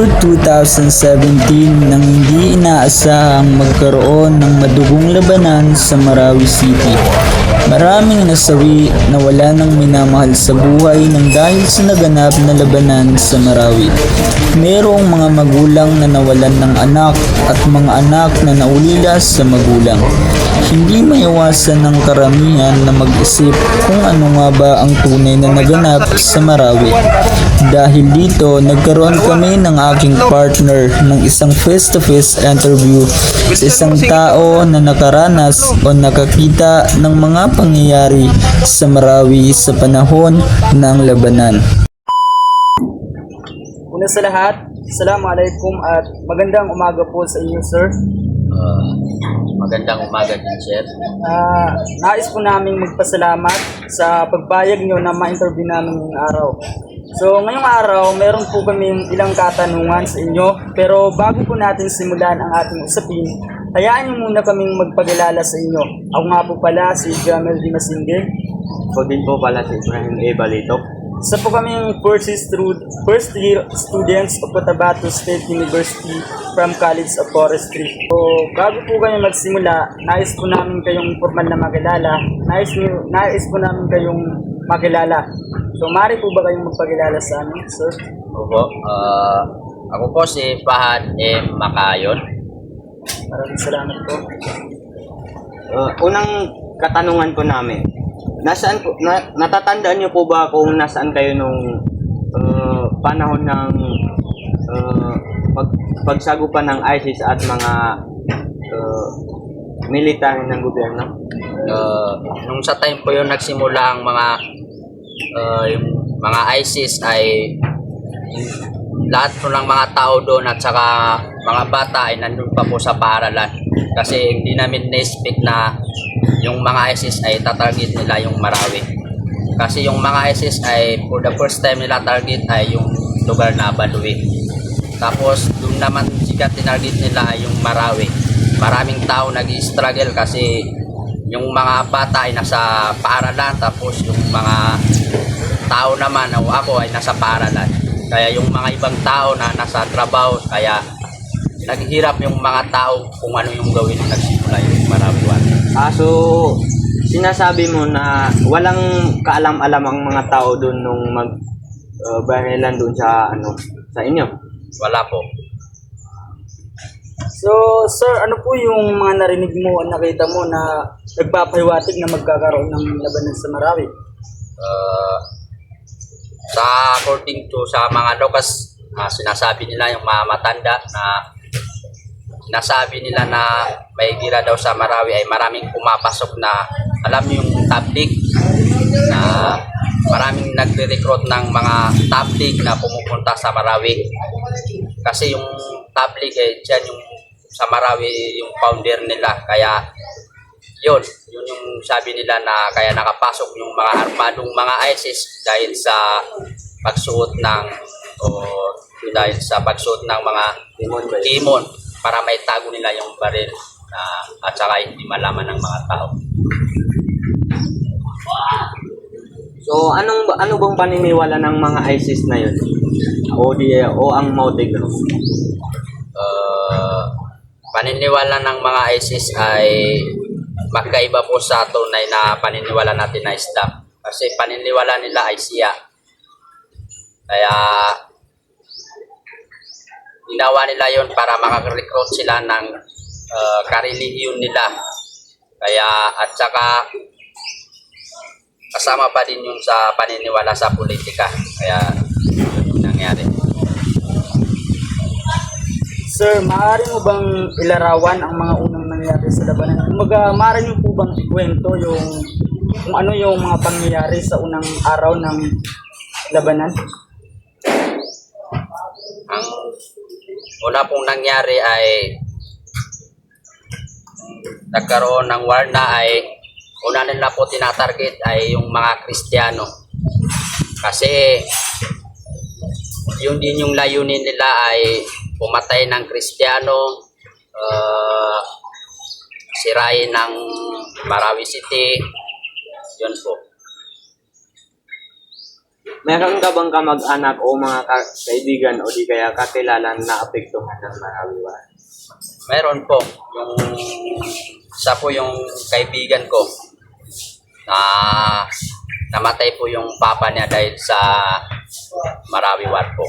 Year 2017 nang hindi inaasahang magkaroon ng madugong labanan sa Marawi City. Maraming nasawi na wala nang minamahal sa buhay nang dahil sa naganap na labanan sa Marawi. Merong mga magulang na nawalan ng anak at mga anak na naulila sa magulang. Hindi maiwasan ng karamihan na mag-isip kung ano nga ba ang tunay na naganap sa Marawi. Dahil dito, nagkaroon kami ng aking partner ng isang face-to-face interview sa isang tao na nakaranas o nakakita ng mga pangyayari sa Marawi sa panahon ng labanan. Una sa lahat, Assalamualaikum at magandang umaga po sa inyo, sir. Magandang umaga din, sir. Nais po namin magpasalamat sa pagbayag nyo na ma-interview namin ngayong araw. So ngayong araw, meron po kami ilang katanungan sa inyo. Pero bago po natin simulan ang ating usapin, hayaan nyo muna kaming magpagilala sa inyo. Ako nga po pala si Jamel Di Masingge. Ako din po pala si Ibrahim A. Balito. Isa po kaming first year students of Cotabato State University from College of Forestry. So, bago po kayo magsimula, nais po namin kayong formal na makilala. Nais po namin kayong makilala. So, maaari po ba kayong magpakilala sa amin, sir? Opo. Ako po si Fahad M. Makayon. Maraming salamat po. Unang katanungan po namin, nasaan po, natatandaan niyo po ba kung nasaan kayo nung panahon ng pagsagupan ng ISIS at mga military ng gobyerno? Nung sa time po yun nagsimula ang yung mga ISIS ay lahat po ng mga tao doon at saka mga bata ay nandun pa po sa paaralan. Kasi hindi namin na-expect na yung mga ISIS ay tatarget nila yung Marawi. Kasi yung mga ISIS ay for the first time nila target ay yung lugar na Baduy. Tapos doon naman sikat tinarget nila ay yung Marawi. Maraming tao nag-struggle kasi yung mga bata ay nasa paaralan, tapos yung mga tao naman o ako ay nasa paaralan. Kaya yung mga ibang tao na nasa trabaho, kaya naghihirap yung mga tao kung ano yung gawin nung nagsimula yung Marawi. So sinasabi mo na walang kaalam-alam ang mga tao doon nung banilan doon sa inyo? Wala po. So, sir, ano po yung mga narinig mo at nakita mo na nagpapahiwatig na magkakaroon ng labanan sa Marawi? Sa according to sa mga lokas, sinasabi nila yung mga matanda na sinasabi nila na may gira daw sa Marawi ay maraming pumapasok na alam yung tablik na maraming nagre-recruit ng mga tablik na pumupunta sa Marawi. Kasi yung tablik dyan yung sa Marawi yung founder nila, kaya yun yung sabi nila na kaya nakapasok yung mga armadong mga ISIS dahil sa pagsuot ng mga timon para may tago nila yung baril at saka hindi malaman ng mga tao. So ano bang paniniwala ng mga ISIS na yun? O ang motive? Paniniwala ng mga ISIS ay magkaiba po sa tunay na paniniwala natin na Islam. Kasi paniniwala nila ay Siya. Kaya ginawa nila yon para makaka-recruit sila ng karelihiyon nila. Kaya at saka kasama pa din yung sa paniniwala sa politika. Kaya yun yung nangyari. Sir, maaari mo bang ilarawan ang mga unang nangyari sa labanan? Kumbaga, maaari mo po bang ikwento kung ano yung mga pangyayari sa unang araw ng labanan? Ang una pong nangyari ay nagkaroon ng war na ay una nila po tinatarget ay yung mga Kristiyano. Kasi yun din yung layunin nila ay pumatay ng Kristiyano, sirain ng Marawi City, yun po. meron ka bang kamag-anak o mga kaibigan o di kaya kakilala na apektuhan ng Marawi War? Meron po. Yung isa po yung kaibigan ko na namatay po yung papa niya dahil sa Marawi War po.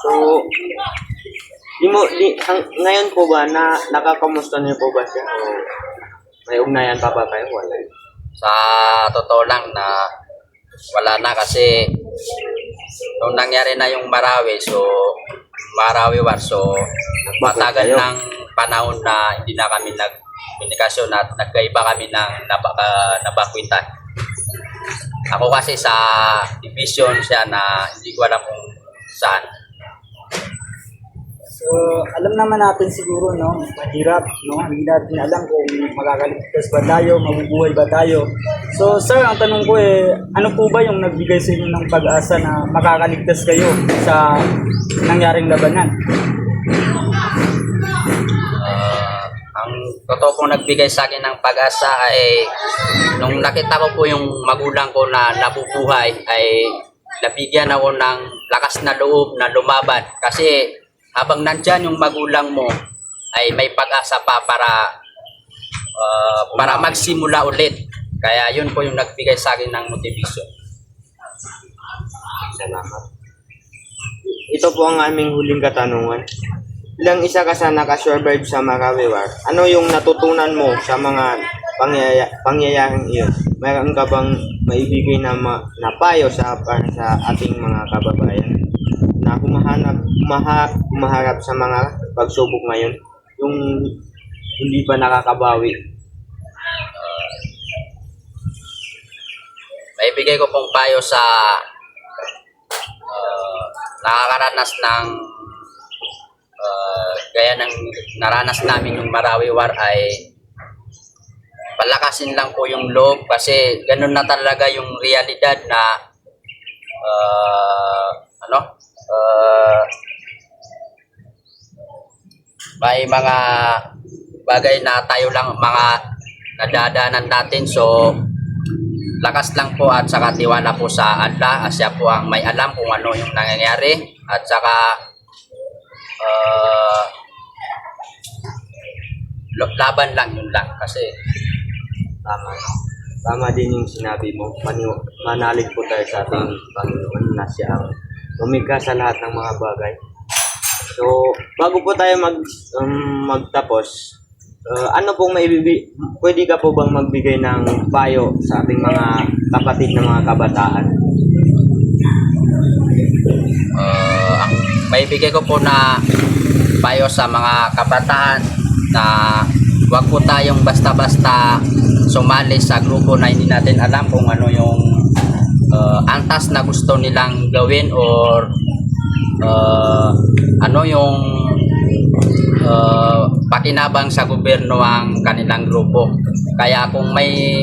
So, ngayon po ba na nakakamusta niyo po ba siya o may ugnayan pa ba kayo? Wala. Sa totoo lang na wala na kasi nung nangyari na yung Marawi War, so matagal kayo. ng panahon na hindi na kami nagkomunikasyon at nagkaiba kami ng nabakwitan. Ako kasi sa division siya na hindi ko alam kung saan. So, alam naman natin siguro, no, mahirap, no, hindi natin alam kung makakaligtas ba tayo, mabubuhay ba tayo. So, sir, ang tanong ko ano po ba yung nagbigay sa inyo ng pag-asa na makakaligtas kayo sa nangyaring labanan? Ang totoo pong nagbigay sa akin ng pag-asa ay nung nakita ko po yung magulang ko na nabubuhay ay nabigyan ako ng lakas na loob na lumaban kasi habang nandyan yung magulang mo ay may pag-asa pa para magsimula ulit. Kaya yun po yung nagbigay sa akin ng motivation. Salamat. Ito po ang aming huling katanungan. Bilang isa ka sa nakasurvive sa Marawi War, ano yung natutunan mo sa mga pangyayaring iyon? Mayroon ka bang maibigay na payo para sa ating mga kababayan na humaharap sa mga pagsubok ngayon, yung hindi pa nakakabawi? Maibigay ko pong payo sa nakakaranas ng gaya ng naranas namin yung Marawi War ay palakasin lang po yung loob kasi ganun na talaga yung realidad na may mga bagay na tayo lang mga nadadaanan natin, so lakas lang po at saka tiwala po sa Allah at siya po ang may alam kung ano yung nangyayari at saka laban lang, yun lang kasi Tama din yung sinabi mo. Manalig po tayo sa ating Panginoon na siya ang lumikha sa lahat ng mga bagay. So, bago po tayo magtapos, ano pong pwede ka po bang magbigay ng payo sa ating mga kapatid na mga kabataan? ang maibigay ko po na payo sa mga kabataan na huwag po tayong basta-basta sumali sa grupo na hindi natin alam kung ano yung antas na gusto nilang gawin or ano yung pakinabang sa gobyerno ang kanilang grupo. Kaya kung may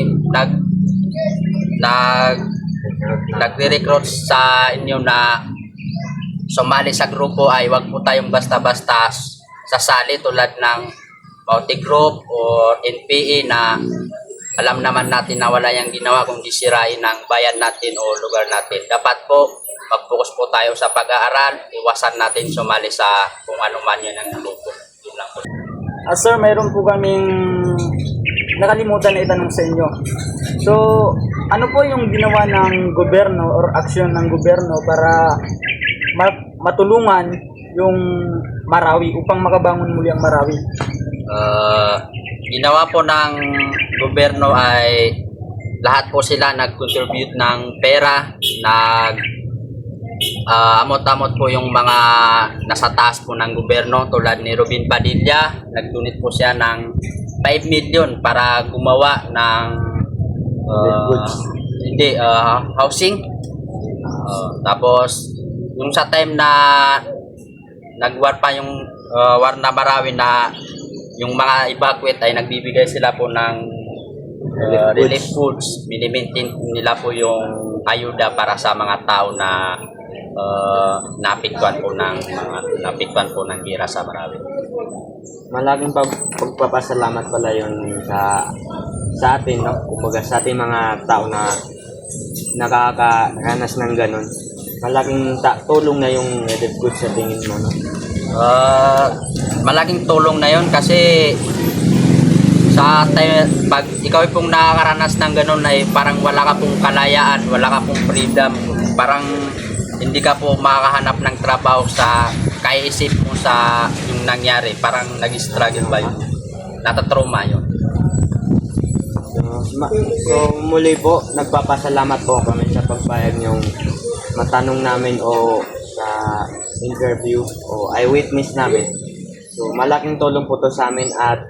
nagre-recruit sa inyo na sumali sa grupo ay wag po tayong basta-basta sasali tulad ng Bauti Group or NPA na alam naman natin na wala yung ginawa kung disirain ng bayan natin o lugar natin. Dapat po mag-focus po tayo sa pag-aaral, iwasan natin sumali sa kung ano man yun ang grupo. Yun lang po. Sir, mayroon po kaming nakalimutan na itanong sa inyo. So, ano po yung ginawa ng gobyerno or aksyon ng gobyerno para matulungan yung Marawi upang makabangon muli ang Marawi? Ginawa po ng gobyerno ay lahat po sila nag-contribute ng pera, amot-amot po yung mga nasa taas po ng gobyerno tulad ni Robin Padilla, nag-donate po siya ng 5 million para gumawa ng housing. Tapos yung sa time na nag-war pa yung war na Marawi na yung mga evacuate ay nagbibigay sila po ng relief foods. Minimaintain nila po yung ayuda para sa mga tao na napiktuan po ng gira sa Marawi. Malaking pagpapasalamat pala yun sa atin, no? Kumbaga sa ating mga tao na nakakaranas ng ganun, malaking tulong na yung Red Good sa tingin mo, no? Malaking tulong na yon kasi pag ikaw ay pong nakakaranas ng ganun ay parang wala ka pong kalayaan, wala ka pong freedom, parang hindi ka po makakahanap ng trabaho sa kaiisip mo sa yung nangyari, parang nag-struggle ba yun, natatrauma yun. So muli po, nagpapasalamat po kami sa pagpayag niyong matanong namin o sa interview o eyewitness namin. So malaking tulong po to sa amin at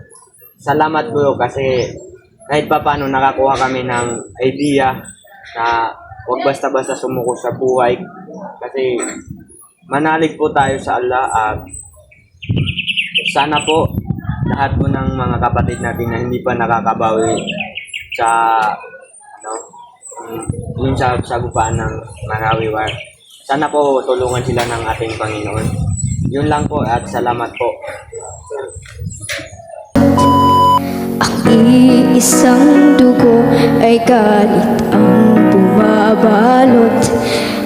salamat po kasi kahit pa paano nakakuha kami ng idea na huwag basta-basta sumuko sa buhay kasi manalig po tayo sa Allah at sana po lahat po ng mga kapatid natin na hindi pa nakakabawi sa yung sa sagupaan ng Marawi War. Sana po tulungan sila ng ating Panginoon. Yun lang po at salamat po. Iisang dugo ay galit ang bumabalot,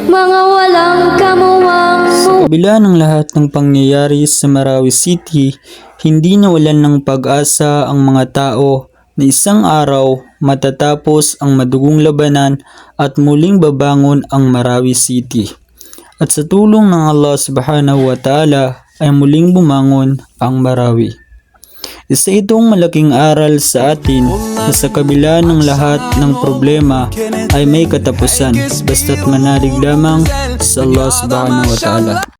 mga walang kamuwang Sa kabila ng lahat ng pangyayari sa Marawi City, hindi nawalan ng pag-asa ang mga tao na isang araw matatapos ang madugong labanan at muling babangon ang Marawi City. At sa tulong ng Allah Subhanahu wa Ta'ala ay muling bumangon ang Marawi. Isa itong malaking aral sa atin na sa kabila ng lahat ng problema ay may katapusan basta't manalig lamang sa Allah Subhanahu wa Ta'ala.